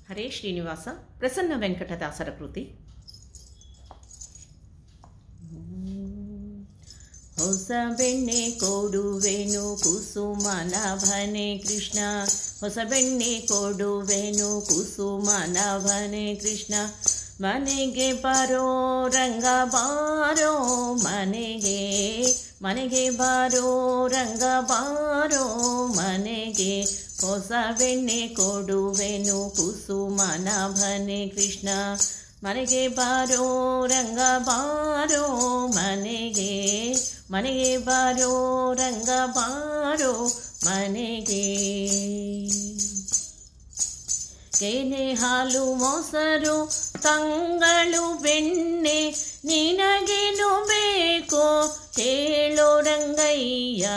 ಹರೇ ಶ್ರೀನಿವಾಸ. ಪ್ರಸನ್ನ ವೆಂಕಟದಾಸರ ಕೃತಿ. ಹೊಸ ಬೆಣ್ಣೆ ಕೊಡುವೆನು ಕುಸುಮನಭನೆ ಕೃಷ್ಣ, ಹೊಸ ಬೆಣ್ಣೆ ಕೊಡುವೆನು ಕುಸುಮನಭನೆ ಕೃಷ್ಣ. ಮನೆಗೆ ಬಾರೋ ರಂಗ ಬಾರೋ ಮನೆಗೆ, ಮನೆಗೆ ಬಾರೋ ರಂಗ ಬಾರೋ ಮನೆಗೆ. ಹೊಸ ಬೆಣ್ಣೆ ಕೊಡುವೆನು ಕುಸುಮನಭನೆ ಕೃಷ್ಣ, ಮನೆಗೆ ಬಾರೋ ರಂಗ ಬಾರೋ ಮನೆಗೆ, ಮನೆಗೆ ಬಾರೋ ರಂಗ ಬಾರೋ ಮನೆಗೆ. ಕೆನೆ ಹಾಲು ಮೊಸರು ತಂಗಳು ಬೆಣ್ಣೆ ನಿನಗೇನು ಬೇಕೋ ಹೇಳೋ ರಂಗಯ್ಯ.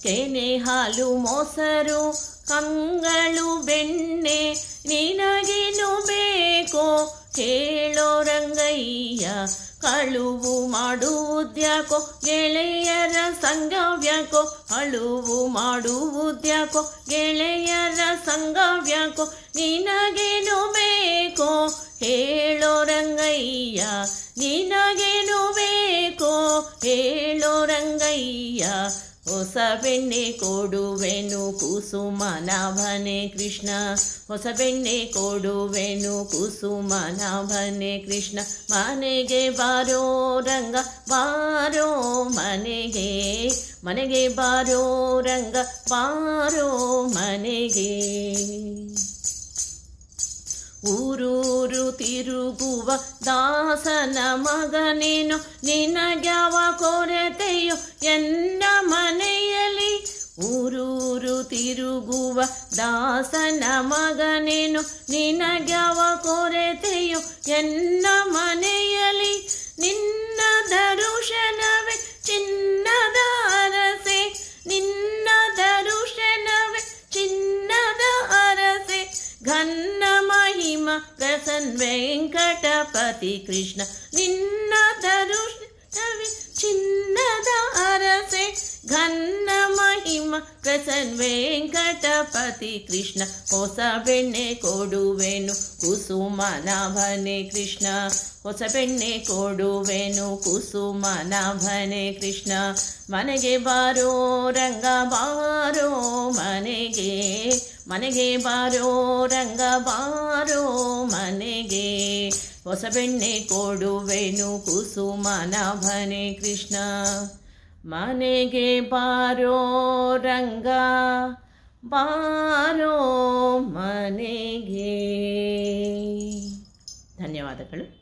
ಕೆನೆ ಹಾಲು ಮೊಸರು ಕಂಗಳು ಬೆಣ್ಣೆ ನಿನಗೇನು ಬೇಕೋ ಹೇಳೋ ರಂಗಯ್ಯ. ಕಳುವು ಮಾಡುವುದ್ಯಾಕೋ ಗೆಳೆಯರ ಸಂಗವ್ಯಾಕೋ, ಅಳುವು ಮಾಡುವುದ್ಯಾಕೋ ಗೆಳೆಯರ ಸಂಗವ್ಯಾಕೋ. ನಿನಗೇನು ಬೇಕೋ ಹೇಳೋ ರಂಗಯ್ಯ, ನಿನಗೇನು ಬೇಕೋ ಹೇಳೋ ರಂಗಯ್ಯ. ಹೊಸ ಬೆಣ್ಣೆ ಕೊಡುವೆನು ಕುಸುಮನಭನೆ ಕೃಷ್ಣ, ಹೊಸ ಬೆಣ್ಣೆ ಕೊಡುವೆನು ಕುಸುಮನಭನೆ ಕೃಷ್ಣ. ಮನೆಗೆ ಬಾರೋ ರಂಗ ಬಾರೋ ಮನೆಗೆ, ಮನೆಗೆ ಬಾರೋ ರಂಗ ಬಾರೋ ಮನೆಗೆ. ಊರೂರು ತಿರುಗುವ ದಾಸನ ಮಗನೇನು ನಿನಗ್ಯಾವ ಕೊರತೆಯೋ ಎನ್ನ ಮನೆಯಲ್ಲಿ. ಊರೂರು ತಿರುಗುವ ದಾಸನ ಮಗನೇನು ನಿನಗ್ಯಾವ ಕೊರತೆಯೋ ಎನ್ನ ಮನೆಯಲ್ಲಿ. ನಿನ್ನ ದರುಶನವೇ ಚಿನ್ನದ ಅರಸೆ, ನಿನ್ನ ದರುಶನವೇ ಚಿನ್ನದ ಅರಸೆ. ಘನ್ನ ಮಹಿಮ ಪ್ರಸನ್ನ ವೆಂಕಟಪತಿ ಕೃಷ್ಣ, ನಿನ್ನ ದರುಶನವೇ ಚಿನ್ನದ ಅರಸೆ. ಘನ್ನ ಮಹಿಮ ಪ್ರಸನ್ನ ವೆಂಕಟಪತಿ ಕೃಷ್ಣ. ಹೊಸ ಬೆಣ್ಣೆ ಕೊಡುವೆನು ಕುಸುಮನಭನೆ ಕೃಷ್ಣ, ಹೊಸ ಬೆಣ್ಣೆ ಕೊಡುವೆನು ಕುಸುಮನಭನೆ ಕೃಷ್ಣ. ಮನೆಗೆ ಬಾರೋ ರಂಗ ಬಾರೋ ಮನೆಗೆ, ಮನೆಗೆ ಬಾರೋ ರಂಗ ಬಾರೋ ಮನೆಗೆ. ಹೊಸ ಬೆಣ್ಣೆ ಕೊಡುವೆನು ಕುಸುಮನಭನೆ ಕೃಷ್ಣ, ಮನೆಗೆ ಬಾರೋ ರಂಗ ಬಾರೋ ಮನೆಗೆ. ಧನ್ಯವಾದಗಳು.